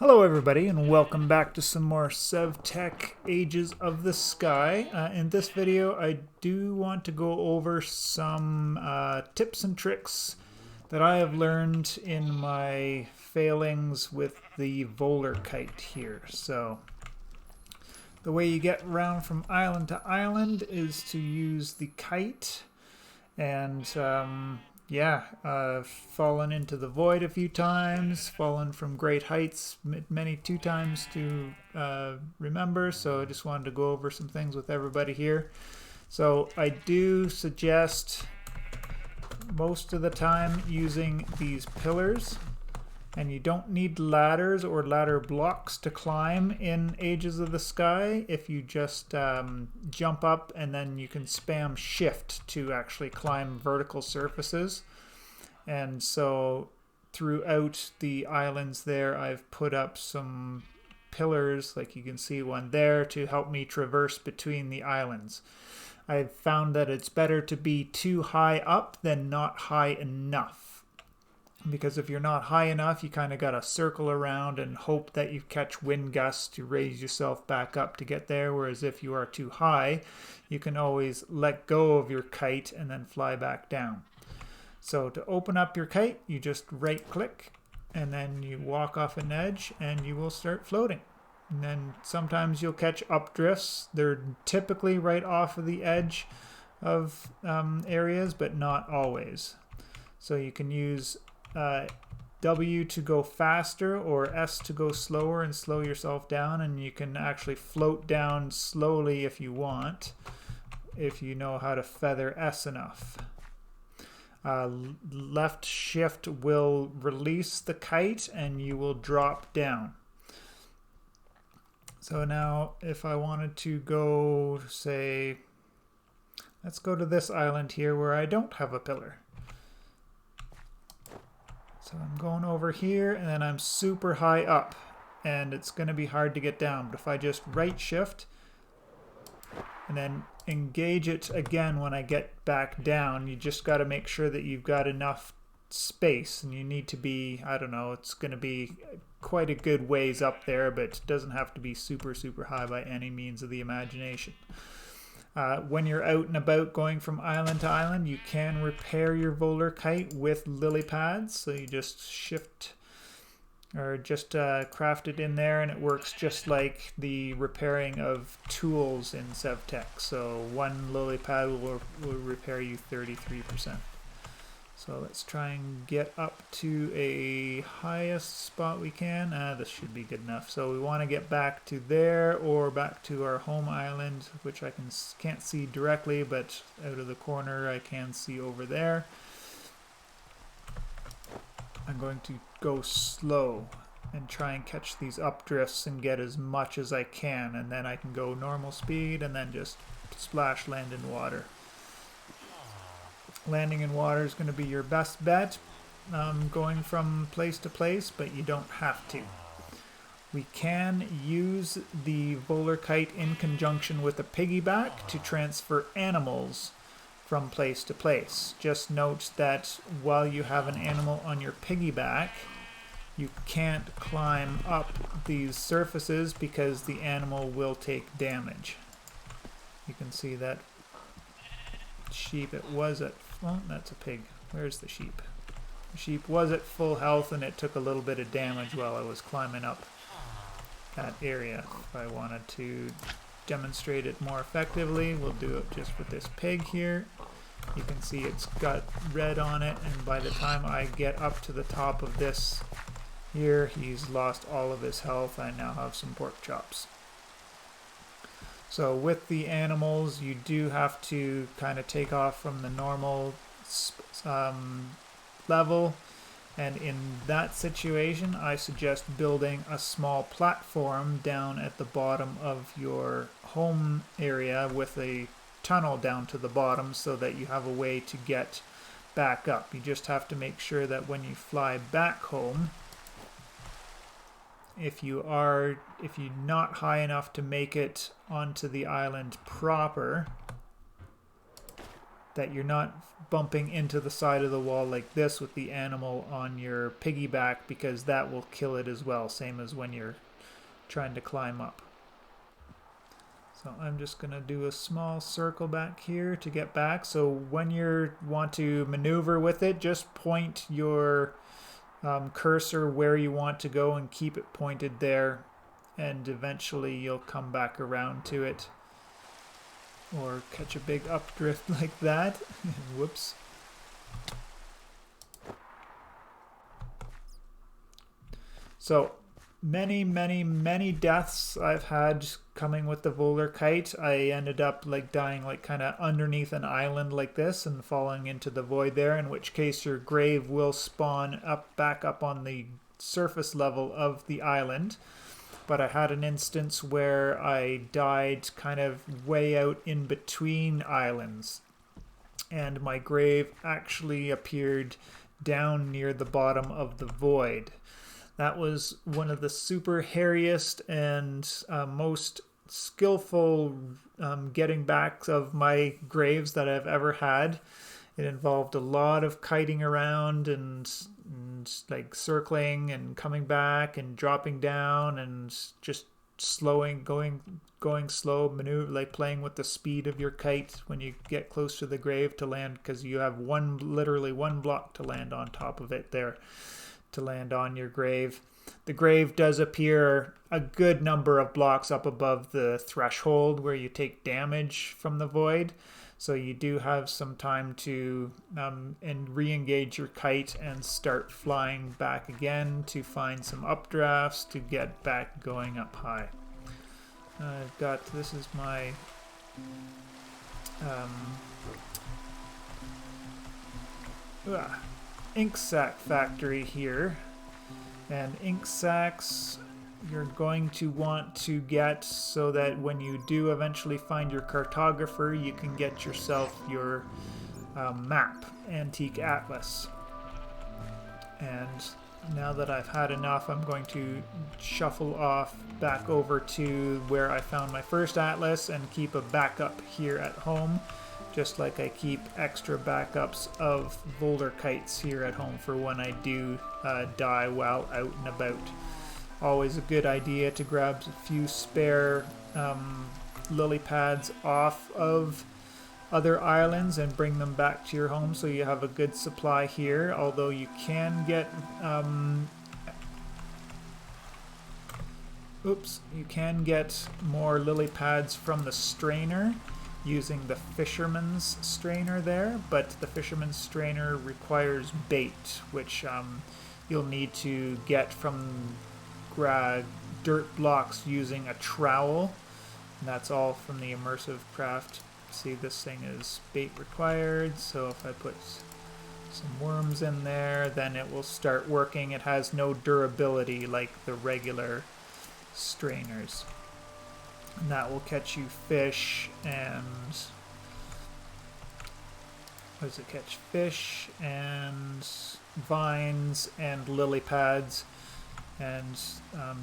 Hello everybody and welcome back to some more SevTech Ages of the Sky. In this video I do want to go over some tips and tricks that I have learned in my failings with the Volarkite here. So the way you get around from island to island is to use the kite, and fallen into the void a few times, fallen from great heights many two times to remember, so I just wanted to go over some things with everybody here. So I do suggest most of the time using these pillars, and you don't need ladders or ladder blocks to climb in Ages of the Sky. If you just jump up and then you can spam shift to actually climb vertical surfaces. And so throughout the islands there I've put up some pillars, like you can see one there, to help me traverse between the islands. I've found that it's better to be too high up than not high enough, because if you're not high enough, you kind of got to circle around and hope that you catch wind gusts to raise yourself back up to get there. Whereas if you are too high, you can always let go of your kite and then fly back down. So to open up your kite, you just right click and then you walk off an edge and you will start floating. And then sometimes you'll catch updrifts. They're typically right off of the edge of areas, but not always. So you can use W to go faster or S to go slower and slow yourself down, and you can actually float down slowly if you want, if you know how to feather S enough. Left shift will release the kite and you will drop down. So now if I wanted to go, say, let's go to this island here where I don't have a pillar. So I'm going over here and then I'm super high up and it's going to be hard to get down. But if I just right shift and then engage it again when I get back down, you just got to make sure that you've got enough space, and you need to be, I don't know, it's going to be quite a good ways up there, but it doesn't have to be super high by any means of the imagination. When you're out and about going from island to island, you can repair your Volarkite with lily pads. So you just shift or just craft it in there, and it works just like the repairing of tools in SevTech. So one lily pad will repair you 33%. So let's try and get up to a highest spot we can. This should be good enough. So we want to get back to there or back to our home island, which I can't see directly, but out of the corner I can see over there. I'm going to go slow and try and catch these updrifts and get as much as I can, and then I can go normal speed and then just splash land in water. Landing in water is going to be your best bet, going from place to place, but you don't have to. We can use the Volarkite in conjunction with a piggyback to transfer animals from place to place. Just note that while you have an animal on your piggyback, you can't climb up these surfaces because the animal will take damage. You can see that sheep, it was at, well, that's a pig. Where's the sheep? The sheep was at full health and it took a little bit of damage while I was climbing up that area. If I wanted to demonstrate it more effectively, we'll do it just with this pig here. You can see it's got red on it, and by the time I get up to the top of this here, he's lost all of his health. I now have some pork chops. So with the animals, you do have to kind of take off from the normal level, and in that situation I suggest building a small platform down at the bottom of your home area with a tunnel down to the bottom so that you have a way to get back up. You just have to make sure that when you fly back home, if you're not high enough to make it onto the island proper, that you're not bumping into the side of the wall like this with the animal on your piggyback, because that will kill it as well, same as when you're trying to climb up. So I'm just going to do a small circle back here to get back. So when you want to maneuver with it, just point your cursor where you want to go and keep it pointed there, and eventually you'll come back around to it. Or catch a big updrift like that. Whoops. So many deaths I've had coming with the Volarkite. I ended up like dying like kind of underneath an island like this and falling into the void there, in which case your grave will spawn back up on the surface level of the island. But I had an instance where I died kind of way out in between islands, and my grave actually appeared down near the bottom of the void. That was one of the super hairiest and most skillful getting backs of my graves that I've ever had. It involved a lot of kiting around and like circling and coming back and dropping down and just going slow, maneuver, like playing with the speed of your kite when you get close to the grave to land, because you have literally one block to land on top of it there to land on your grave. The grave does appear a good number of blocks up above the threshold where you take damage from the void. So you do have some time to re-engage your kite and start flying back again to find some updrafts to get back going up high. I've got, this is my ink sac factory here. And ink sacs you're going to want to get so that when you do eventually find your cartographer, you can get yourself your map, Antique Atlas. And now that I've had enough, I'm going to shuffle off back over to where I found my first atlas and keep a backup here at home, just like I keep extra backups of Volarkites here at home for when I do die while out and about. Always a good idea to grab a few spare lily pads off of other islands and bring them back to your home so you have a good supply here, although you can get you can get more lily pads from the strainer using the fisherman's strainer there, but the fisherman's strainer requires bait, which you'll need to get from dirt blocks using a trowel, and that's all from the immersive craft. See, this thing is bait required, so if I put some worms in there, then it will start working. It has no durability like the regular strainers, and that will catch you fish and catch fish and vines and lily pads. And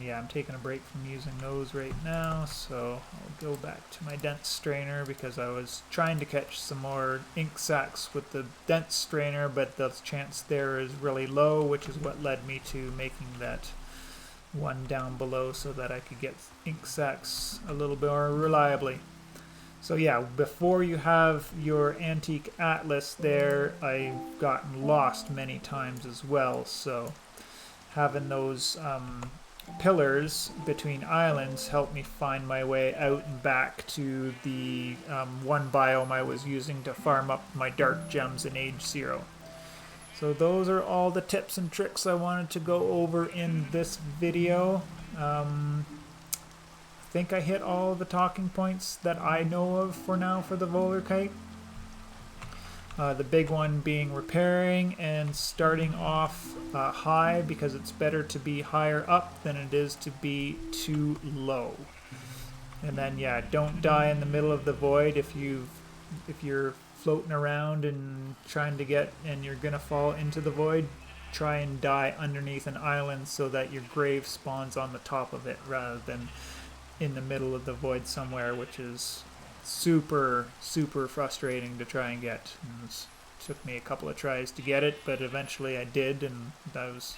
yeah, I'm taking a break from using those right now, so I'll go back to my dense strainer because I was trying to catch some more ink sacs with the dense strainer, but the chance there is really low, which is what led me to making that one down below so that I could get ink sacs a little bit more reliably. So yeah, before you have your Antique Atlas there, I've gotten lost many times as well, so having those pillars between islands helped me find my way out and back to the one biome I was using to farm up my dark gems in Age 0. So those are all the tips and tricks I wanted to go over in this video. I think I hit all the talking points that I know of for now for the Volarkite. The big one being repairing and starting off high, because it's better to be higher up than it is to be too low. And then yeah, don't die in the middle of the void if you're floating around and trying to get and you're gonna fall into the void. Try and die underneath an island so that your grave spawns on the top of it rather than in the middle of the void somewhere, which is super frustrating to try and get. And it took me a couple of tries to get it, but eventually I did, and that was,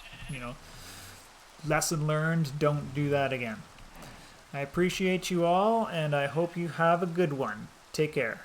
lesson learned. Don't do that again. I appreciate you all, and I hope you have a good one. Take care.